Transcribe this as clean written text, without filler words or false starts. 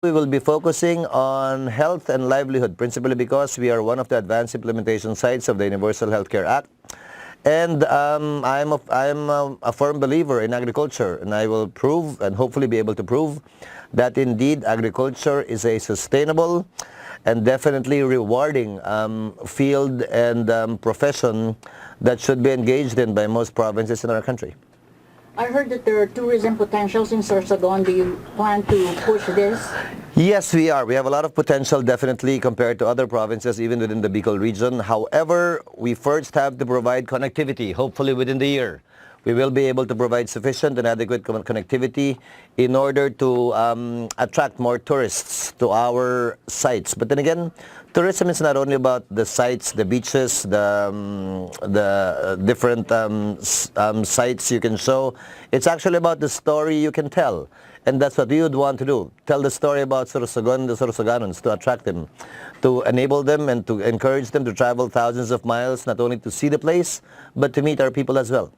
We will be focusing on health and livelihood, principally because we are one of the advanced implementation sites of the Universal Healthcare Act. And I'm a firm believer in agriculture, and I will prove and hopefully be able to prove that indeed agriculture is a sustainable and definitely rewarding field and profession that should be engaged in by most provinces in our country. I heard that there are tourism potentials in Sorsogon. Do you plan to push this? Yes, we are. We have a lot of potential, definitely, compared to other provinces, even within the Bicol region. However, we first have to provide connectivity, hopefully within the year. We will be able to provide sufficient and adequate connectivity in order to attract more tourists to our sites. But then again, tourism is not only about the sites, the beaches, the different sites you can show. It's actually about the story you can tell. And that's what we would want to do. Tell the story about Sorsogon, the Sorsoganons, to attract them, to enable them and to encourage them to travel thousands of miles, not only to see the place, but to meet our people as well.